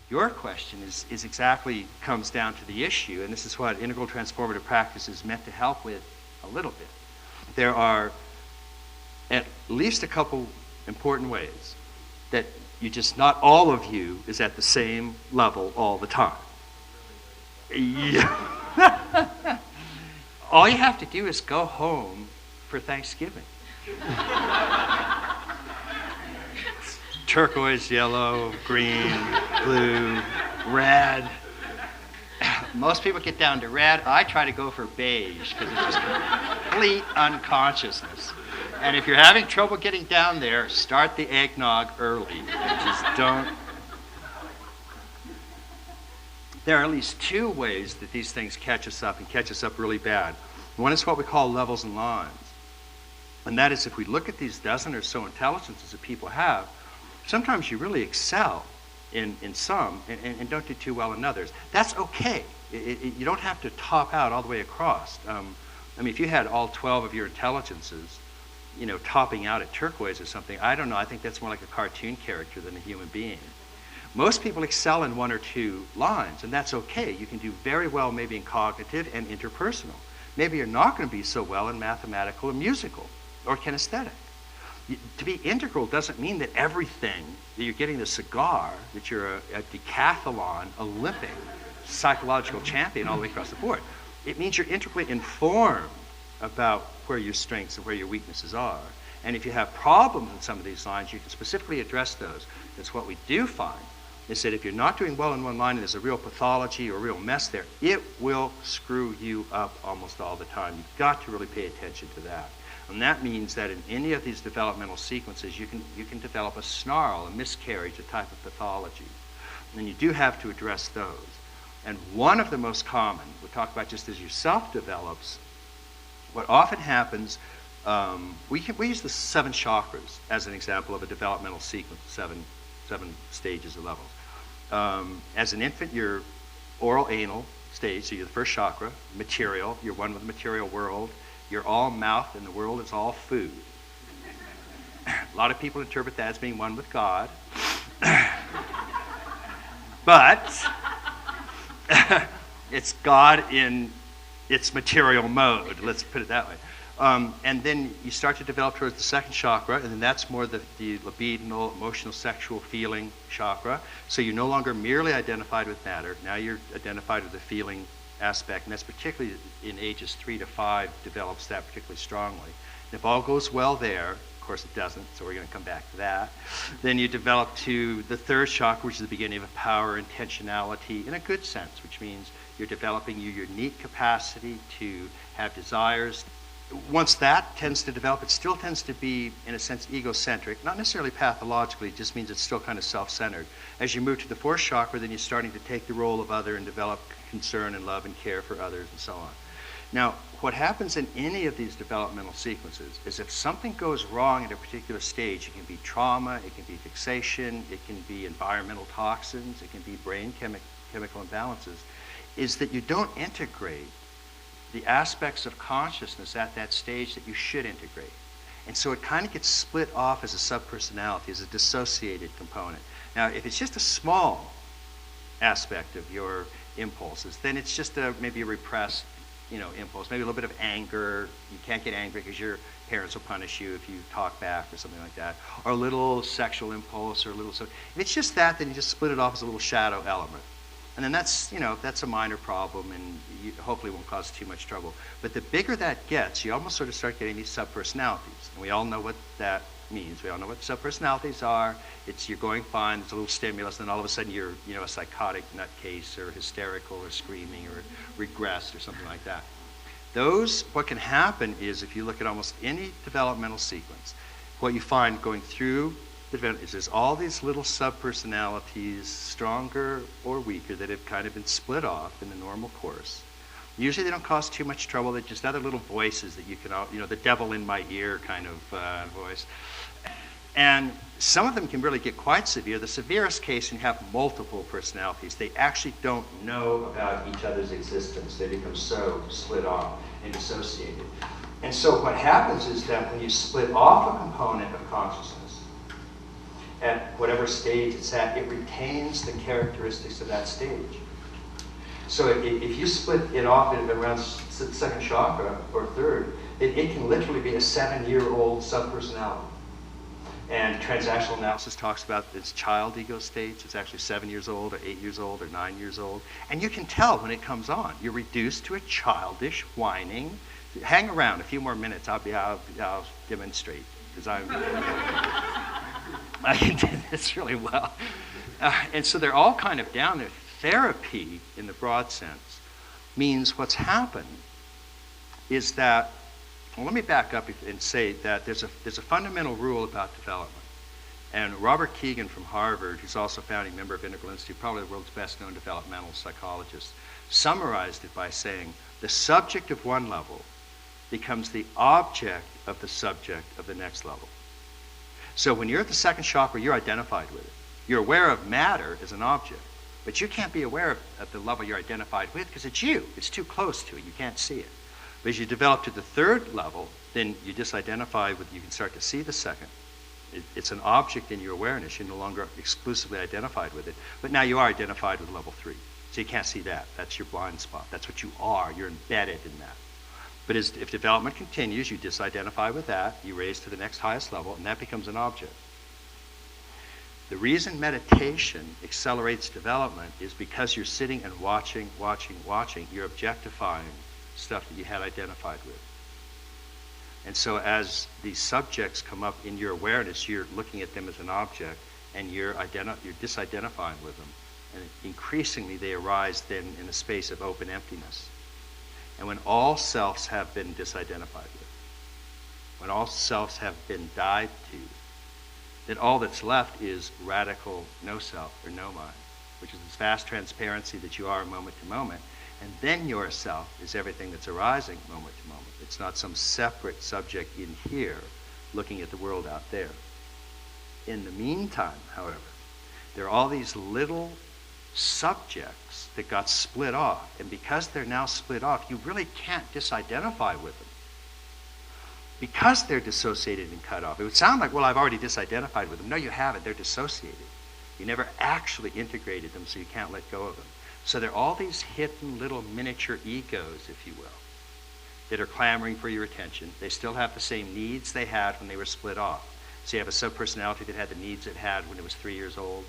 your question is exactly comes down to the issue, and this is what integral transformative practice is meant to help with a little bit. There are at least a couple important ways that not all of you is at the same level all the time. Yeah. All you have to do is go home for Thanksgiving. Turquoise, yellow, green, blue, red. Most people get down to red. I try to go for beige because it's just complete unconsciousness. And if you're having trouble getting down there, start the eggnog early. Just don't. There are at least two ways that these things catch us up and catch us up really bad. One is what we call levels and lines. And that is if we look at these dozen or so intelligences that people have, sometimes you really excel in some and don't do too well in others. That's okay. You don't have to top out all the way across. I mean, if you had all 12 of your intelligences, topping out at turquoise or something, I don't know, I think that's more like a cartoon character than a human being. Most people excel in one or two lines, and that's okay. You can do very well maybe in cognitive and interpersonal. Maybe you're not going to be so well in mathematical and musical or kinesthetic. To be integral doesn't mean that everything, that you're getting the cigar, that you're a decathlon Olympic psychological champion all the way across the board. It means you're integrally informed about where your strengths and where your weaknesses are. And if you have problems in some of these lines, you can specifically address those. That's what we do find, is that if you're not doing well in one line and there's a real pathology or a real mess there, it will screw you up almost all the time. You've got to really pay attention to that. And that means that in any of these developmental sequences, you can develop a snarl, a miscarriage, a type of pathology. And you do have to address those. And one of the most common, we'll talk about just as yourself develops, what often happens, we use the 7 chakras as an example of a developmental sequence, seven stages or levels. As an infant, your oral anal stage, so you're the first chakra, material, you're one with the material world. You're all mouth and the world is all food. A lot of people interpret that as being one with God. But it's God in its material mode, let's put it that way. And then you start to develop towards the second chakra, and then that's more the libidinal, emotional, sexual feeling chakra. So you're no longer merely identified with matter. Now you're identified with the feeling aspect, and that's particularly in ages 3 to 5 develops that particularly strongly. And if all goes well there, of course it doesn't, so we're going to come back to that, then you develop to the third chakra, which is the beginning of power, intentionality, in a good sense, which means you're developing your unique capacity to have desires. Once that tends to develop, it still tends to be, in a sense, egocentric, not necessarily pathologically, it just means it's still kind of self-centered. As you move to the fourth chakra, then you're starting to take the role of other and develop concern and love and care for others and so on. Now, what happens in any of these developmental sequences is if something goes wrong at a particular stage, it can be trauma, it can be fixation, it can be environmental toxins, it can be brain chemical imbalances, is that you don't integrate the aspects of consciousness at that stage that you should integrate. And so it kind of gets split off as a subpersonality, as a dissociated component. Now, if it's just a small aspect of your impulses, then it's just maybe a repressed impulse, maybe a little bit of anger. You can't get angry because your parents will punish you if you talk back or something like that. Or a little sexual impulse or a little... If it's just that, then you just split it off as a little shadow element. And then that's a minor problem and you hopefully won't cause too much trouble. But the bigger that gets, you almost sort of start getting these subpersonalities. And we all know what that means. We all know what subpersonalities are. You're going fine, there's a little stimulus, and then all of a sudden you're a psychotic nutcase or hysterical or screaming or regressed or something like that. What can happen is if you look at almost any developmental sequence, what you find going through the development is there's all these little subpersonalities, stronger or weaker, that have kind of been split off in the normal course. Usually they don't cause too much trouble. They're just other little voices that you can, the devil in my ear kind of voice. And some of them can really get quite severe. The severest case, you have multiple personalities. They actually don't know about each other's existence. They become so split off and dissociated. And so what happens is that when you split off a component of consciousness, at whatever stage it's at, it retains the characteristics of that stage. So if you split it off in around second chakra or third, it can literally be a 7-year-old subpersonality. And transactional analysis talks about its child ego states. It's actually 7 years old or 8 years old or 9 years old. And you can tell when it comes on. You're reduced to a childish, whining. Hang around a few more minutes. I'll demonstrate, because I can do this really well. And so they're all kind of down there. Therapy, in the broad sense, means what's happened is that, well, let me back up and say that there's a fundamental rule about development. And Robert Keegan from Harvard, who's also a founding member of Integral Institute, probably the world's best known developmental psychologist, summarized it by saying, the subject of one level becomes the object of the subject of the next level. So when you're at the second chakra, you're identified with it. You're aware of matter as an object, but you can't be aware of the level you're identified with because it's you. It's too close to it. You can't see it. But as you develop to the third level, then you disidentify with, you can start to see the second. It's an object in your awareness. You're no longer exclusively identified with it. But now you are identified with level 3. So you can't see that. That's your blind spot. That's what you are. You're embedded in that. But if development continues, you disidentify with that, you raise to the next highest level, and that becomes an object. The reason meditation accelerates development is because you're sitting and watching, you're objectifying stuff that you had identified with. And so as these subjects come up in your awareness, you're looking at them as an object, and you're disidentifying with them. And increasingly they arise then in a space of open emptiness. And when all selves have been disidentified with, when all selves have been died to, then all that's left is radical no self or no mind, which is this vast transparency that you are moment to moment. And then your self is everything that's arising moment to moment. It's not some separate subject in here looking at the world out there. In the meantime, however, there are all these little subjects that got split off. And because they're now split off, you really can't disidentify with them. Because they're dissociated and cut off. It would sound like, well, I've already disidentified with them. No, you haven't. They're dissociated. You never actually integrated them, so you can't let go of them. So there are all these hidden little miniature egos, if you will, that are clamoring for your attention. They still have the same needs they had when they were split off. So you have a subpersonality that had the needs it had when it was 3 years old.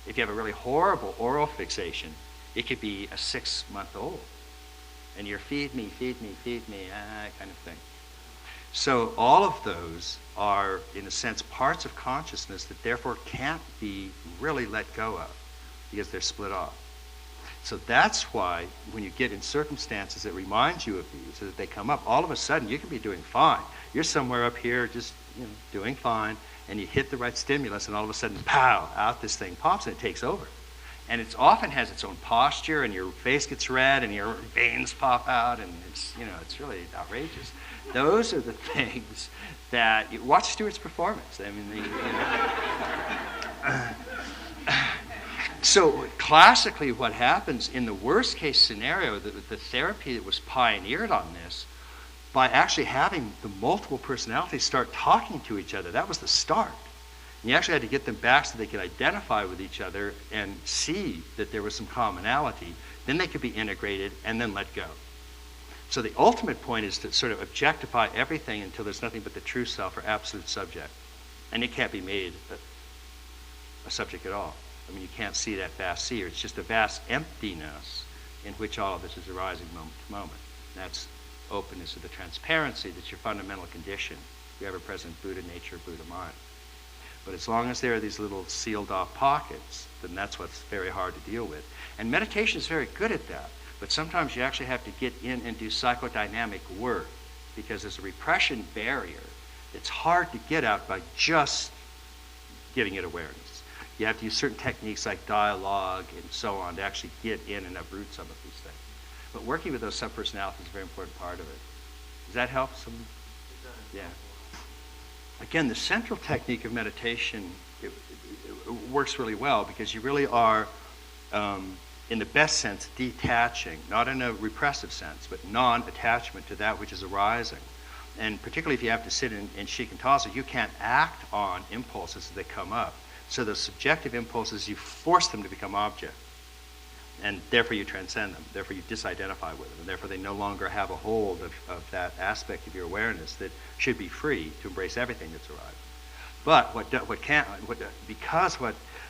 If you have a really horrible oral fixation, it could be a 6-month-old. And you're feed me, kind of thing. So all of those are, in a sense, parts of consciousness that therefore can't be really let go of because they're split off. So that's why when you get in circumstances that remind you of these, so that they come up, all of a sudden you can be doing fine. You're somewhere up here just doing fine, and you hit the right stimulus, and all of a sudden, pow, out this thing pops, and it takes over. And it often has its own posture, and your face gets red, and your veins pop out, and it's really outrageous. Those are the things that watch Stewart's performance. I mean, so classically, what happens in the worst case scenario, the therapy that was pioneered on this, by actually having the multiple personalities start talking to each other, that was the start. And you actually had to get them back so they could identify with each other and see that there was some commonality. Then they could be integrated and then let go. So the ultimate point is to sort of objectify everything until there's nothing but the true self or absolute subject. And it can't be made a subject at all. I mean, you can't see that vast sea. It's just a vast emptiness in which all of this is arising moment to moment. And that's openness to the transparency that's your fundamental condition, your ever-present Buddha nature, Buddha mind. But as long as there are these little sealed-off pockets, then that's what's very hard to deal with. And meditation is very good at that. But sometimes you actually have to get in and do psychodynamic work because there's a repression barrier that's hard to get out by just giving it awareness. You have to use certain techniques like dialogue and so on to actually get in and uproot some of these things. But working with those subpersonalities is a very important part of it. Does that help? Yeah. Again, the central technique of meditation it works really well because you really are in the best sense, detaching, not in a repressive sense, but non-attachment to that which is arising. And particularly if you have to sit in shikantaza, you can't act on impulses as they come up, So those subjective impulses, you force them to become object. And therefore you transcend them. Therefore you disidentify with them. And therefore they no longer have a hold of that aspect of your awareness that should be free to embrace everything that's arrived. But because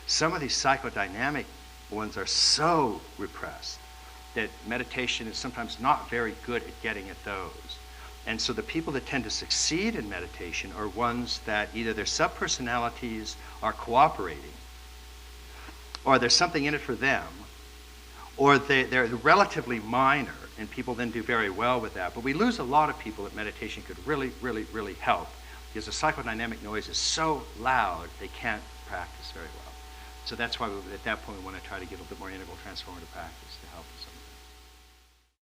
some of these psychodynamic ones are so repressed that meditation is sometimes not very good at getting at those. And so the people that tend to succeed in meditation are ones that either their subpersonalities are cooperating, or there's something in it for them, or they're relatively minor, and people then do very well with that. But we lose a lot of people that meditation could really, really, really help, because the psychodynamic noise is so loud they can't practice very well. So that's why at that point we want to try to give a bit more integral transformative practice to help us.